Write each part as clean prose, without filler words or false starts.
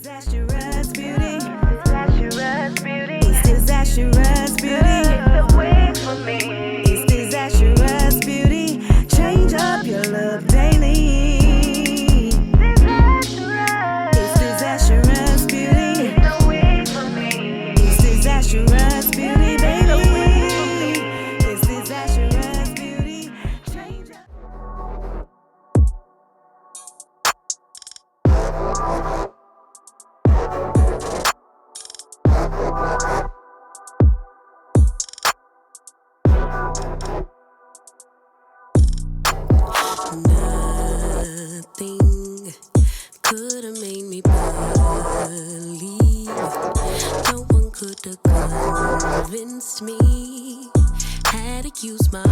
Disastrous beauty. Disastrous beauty. It's disastrous beauty. The way for me. It's disastrous beauty. Change up your look daily. Disastrous. It's disastrous beauty. The way for me. It's disastrous beauty, baby. It's disastrous beauty. Change up. Nothing could have made me believe. No one could have convinced me. Had to use my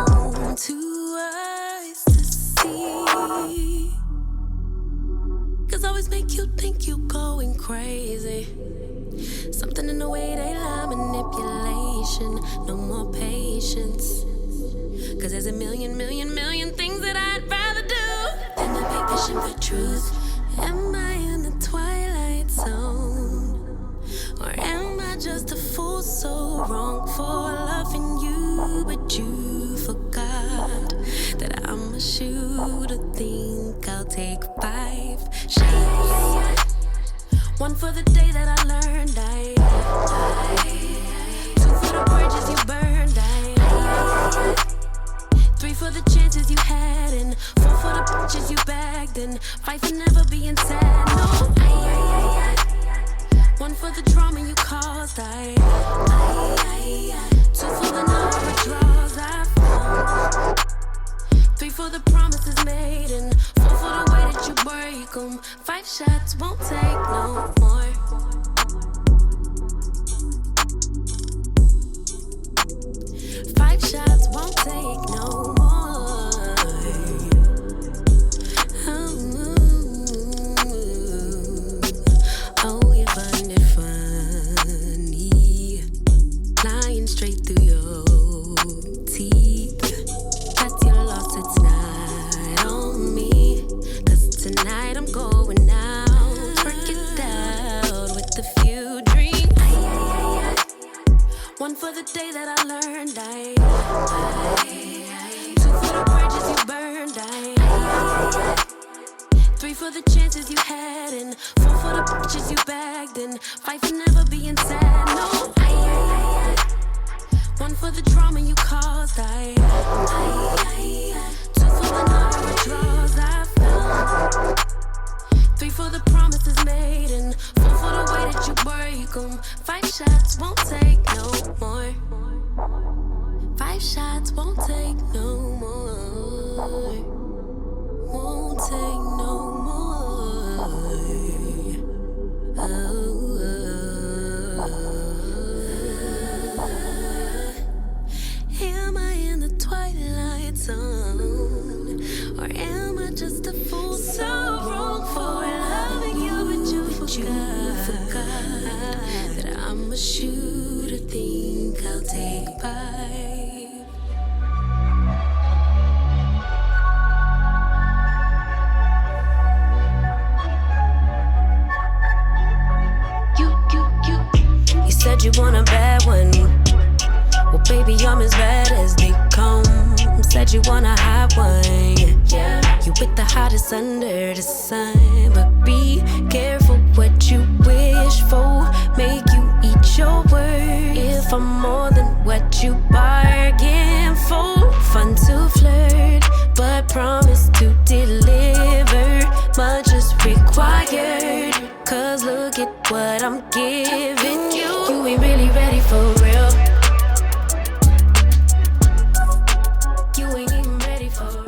own 2 eyes to see. 'Cause always make you think you going crazy. Something in the way they lie, manipulation. No more patience. 'Cause there's a million things that I'd rather do than to be fishing for truth. Am I in the twilight zone? Or am I just a fool so wrong for loving you? But you forgot that I'm a shooter. Think I'll take 5 shots. 1 for the day that I learned I 2 for the bridges you burned I 3 for the chances you had, and 4 for the bitches you bagged, and 5 for never being sad. No, 1 for the trauma you caused. 2 for the number of draws I found. 3 for the promises made, and 4 for the way that you break them. 5 shots won't take no more. 5 shots won't take no more. Oh, you find it funny, lying straight through your teeth. That's your loss, it's not on me. 'Cause tonight I'm going out, work it out with a few drinks. 1 for the day that I learned 2 for the bridges you burned 3 for the chances you had, and 4 for the bitches you bagged, and 5 for never being sad. No, 1 for the trauma you caused. 2 for the number of draws I found. 3 for the promises made, and 4 for the way that you break them. 5 shots won't take no more. 5 shots won't take no more. Won't take no more. Am I in the twilight zone? Or am I just a fool so wrong for loving you? But you forgot that I'm a shooter. Think I'll take 5. You said you want a bad one. Well, baby, I'm as bad as they come. Said you want a hot one. Yeah, you with the hottest under the sun. But be careful what you wish for. Make you eat your words. If I'm more than what you bargain for. Fun to flirt, but promise to deliver. Much is required. 'Cause look at what I'm giving you. You ain't really ready for real. You ain't even ready for real.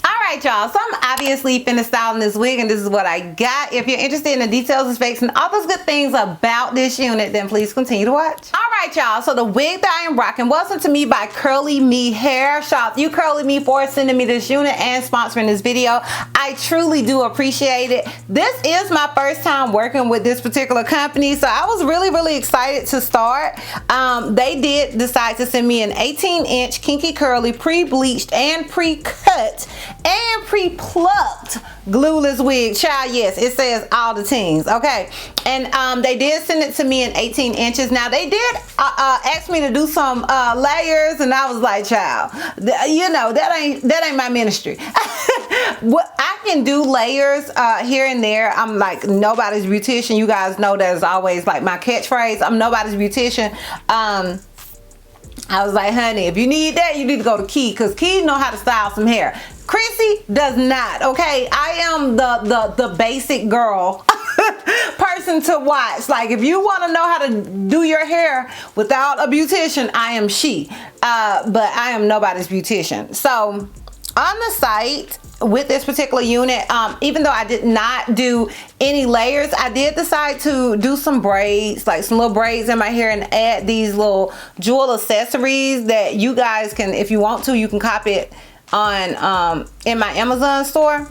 Alright y'all, so I'm obviously finna style in this wig, and this is what I got. If you're interested in the details and specs and all those good things about this unit, then please continue to watch. Alright y'all, so the wig that I am rocking was sent to me by CurlyMe Hair. Shout out to you, CurlyMe, for sending me this unit and sponsoring this video. I truly do appreciate it. This is my first time working with this particular company, so I was really excited to start. They did decide to send me an 18-inch kinky curly pre-bleached and pre-cut, and in Pre-plucked Glueless Wig. Child, yes, it says all the teens, okay? And they did send it to me in 18 inches. Now, they did ask me to do some layers, and I was like, child, you know, that ain't my ministry. What I can do layers here and there. I'm like nobody's beautician. You guys know that is always like my catchphrase. I'm nobody's beautician. I was like, honey, if you need that, you need to go to Key, because Key know how to style some hair. Chrissy does not, okay? I am the basic girl person to watch. Like, if you want to know how to do your hair without a beautician, I am she. But I am nobody's beautician. So on the site with this particular unit, even though I did not do any layers, I did decide to do some braids, like some little braids in my hair, and add these little jewel accessories that you guys can, if you want to, you can cop it on in my Amazon store.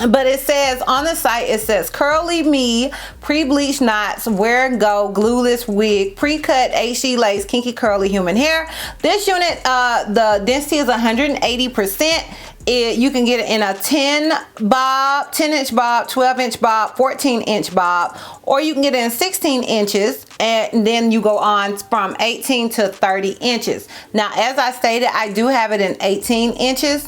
But it says on the site, it says CurlyMe pre-bleach knots wear go glueless wig pre-cut HD lace kinky curly human hair. This unit, the density is 180%. You can get it in a 10 bob, 10-inch bob, 12-inch bob, 14-inch bob, or you can get it in 16 inches, and then you go on from 18 to 30 inches. Now, as I stated, I do have it in 18 inches.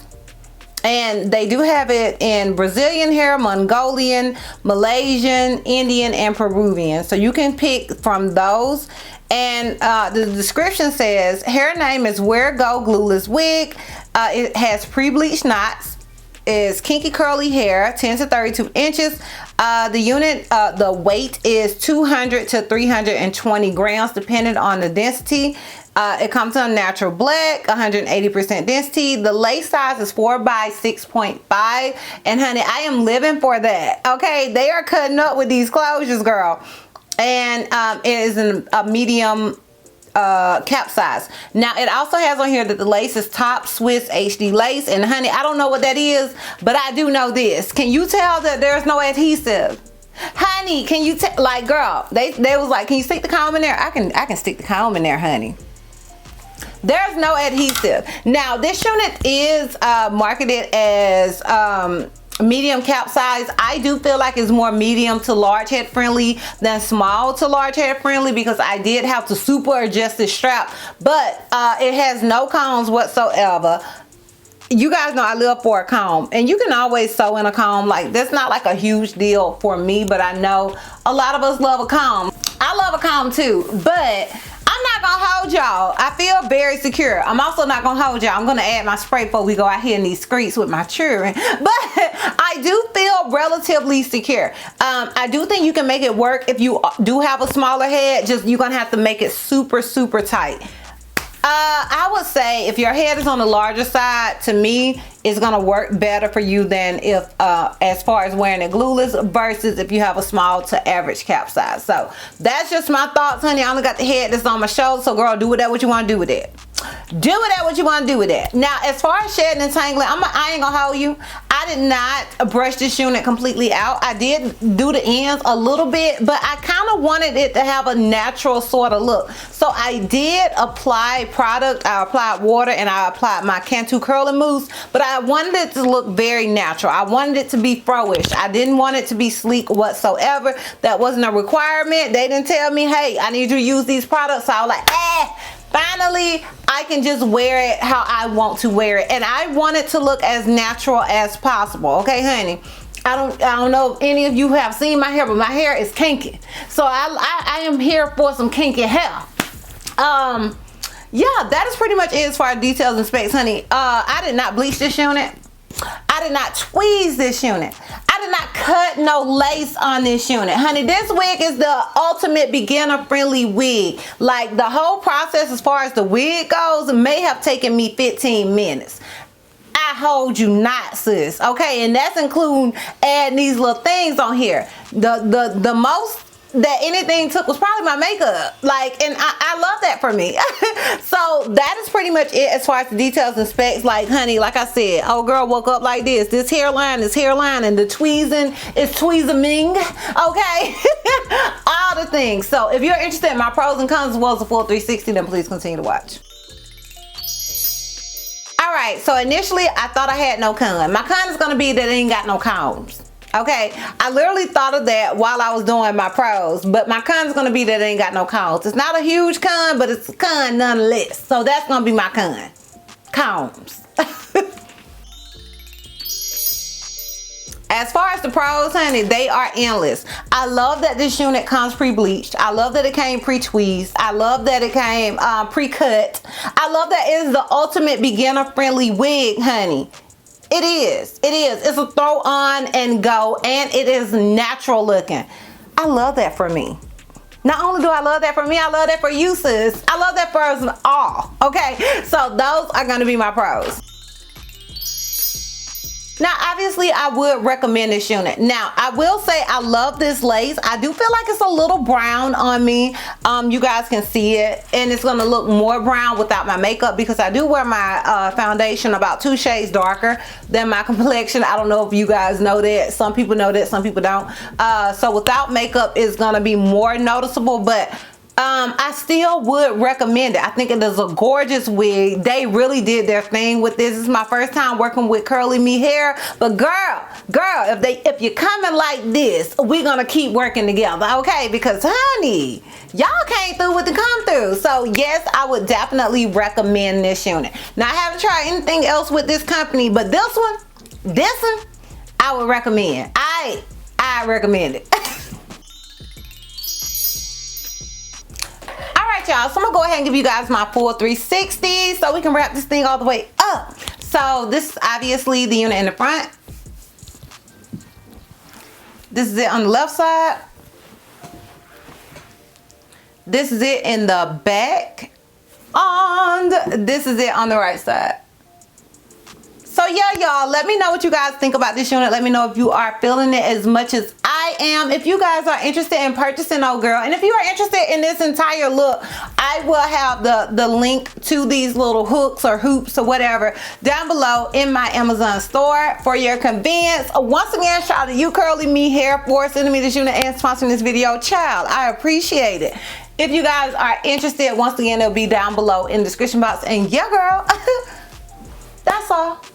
And they do have it in Brazilian hair, Mongolian, Malaysian, Indian, and Peruvian. So you can pick from those. And the description says, hair name is Wear Go Glueless Wig. It has pre-bleached knots. It's kinky curly hair, 10 to 32 inches. The unit, the weight is 200 to 320 grams, depending on the density. It comes in natural black, 180% density. The lace size is 4 by 6.5. And honey, I am living for that. Okay, they are cutting up with these closures, girl. And it is in a medium cap size. Now, it also has on here that the lace is top Swiss HD lace. And honey, I don't know what that is, but I do know this. Can you tell that there's no adhesive? Honey, can you tell? Like, girl, they was like, can you stick the comb in there? I can stick the comb in there, honey. There's no adhesive. Now, this unit is marketed as medium cap size. I do feel like it's more medium to large head friendly than small to large head friendly, because I did have to super adjust this strap, but it has no combs whatsoever. You guys know I live for a comb, and you can always sew in a comb. Like, that's not like a huge deal for me, but I know a lot of us love a comb. I love a comb too, but I'm not gonna hold y'all. I feel very secure. I'm also not gonna hold y'all. I'm gonna add my spray before we go out here in these streets with my children. But I do feel relatively secure. I do think you can make it work if you do have a smaller head. Just, you're gonna have to make it super, super tight. I would say if your head is on the larger side, to me, it's gonna work better for you than if, as far as wearing it glueless, versus if you have a small to average cap size. So that's just my thoughts, honey. I only got the head that's on my shoulder, so girl, do with that what you want to do with it. Do with that what you want to do with it. Now, as far as shedding and tangling, I ain't gonna hold you. I did not brush this unit completely out. I did do the ends a little bit, but I kind of wanted it to have a natural sort of look. So I did apply product. I applied water, and I applied my Cantu curling mousse, but I wanted it to look very natural. I wanted it to be fro-ish. I didn't want it to be sleek whatsoever. That wasn't a requirement. They didn't tell me, hey, I need you to use these products. So I was like, finally, I can just wear it how I want to wear it. And I want it to look as natural as possible. Okay, honey? I don't know if any of you have seen my hair, but my hair is kinky. So I am here for some kinky hair. Yeah, that is pretty much it as far as details and specs, honey. I did not bleach this unit. I did not tweeze this unit. I did not cut no lace on this unit. Honey, this wig is the ultimate beginner friendly wig. Like, the whole process as far as the wig goes may have taken me 15 minutes. I hold you not, sis. Okay, and that's including adding these little things on here. The most that anything took was probably my makeup. Like, and I love that for me. So that is pretty much it as far as the details and specs. Like, honey, like I said, old girl woke up like this. This hairline is hairline, and the tweezing is tweezing. Okay. All the things. So if you're interested in my pros and cons as well as the full 360, then please continue to watch. All right, so initially I thought I had no con. My con is gonna be that it ain't got no combs. Okay, I literally thought of that while I was doing my pros, but my con is gonna be that it ain't got no combs. It's not a huge con, but it's a con nonetheless. So that's gonna be my con. Combs. As far as the pros, honey, they are endless. I love that this unit comes pre-bleached. I love that it came pre-tweezed. I love that it came pre-cut. I love that it is the ultimate beginner-friendly wig, honey. It is. It is. It's a throw on and go, and it is natural looking. I love that for me. Not only do I love that for me, I love that for you, sis. I love that for us all. Okay, so those are going to be my pros. Now, obviously, I would recommend this unit. Now, I will say I love this lace. I do feel like it's a little brown on me. You guys can see it, and it's gonna look more brown without my makeup because I do wear my foundation about 2 shades darker than my complexion. I don't know if you guys know that. Some people know that, some people don't. So without makeup, it's gonna be more noticeable, but I still would recommend it. I think it is a gorgeous wig. They really did their thing with this. This is my first time working with CurlyMe hair, but girl, if you're coming like this, we're gonna keep working together, okay? Because honey, y'all came through with the come through. So yes, I would definitely recommend this unit. Now, I haven't tried anything else with this company, but this one, I would recommend. I recommend it. Y'all, so I'm gonna go ahead and give you guys my full 360 so we can wrap this thing all the way up. So this is obviously the unit in the front. This is it on the left side. This is it in the back, and this is it on the right side. So yeah, y'all, let me know what you guys think about this unit. Let me know if you are feeling it as much as I am. If you guys are interested in purchasing old girl, and if you are interested in this entire look, I will have the link to these little hooks or hoops or whatever down below in my Amazon store for your convenience. Once again, shout out to you, CurlyMe Hair, for sending me this unit and sponsoring this video. Child, I appreciate it. If you guys are interested, once again, it'll be down below in the description box. And yeah, girl, that's all.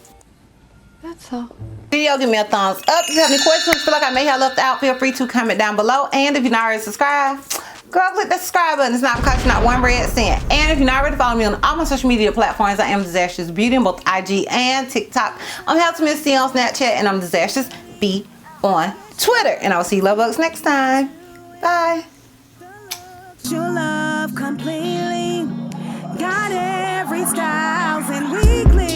That's all. Video, give me a thumbs up. If you have any questions, feel like I may have left out, feel free to comment down below. And if you're not already subscribed, girl, click the subscribe button. It's not because you're not one red cent. And if you're not already following me on all my social media platforms, I am DizastrousBeauty on both IG and TikTok. I'm 𝐊𝐶 on Snapchat, and I'm DizastrousB on Twitter. And I'll see you love bugs next time. Bye. Your love completely got every styles and weekly.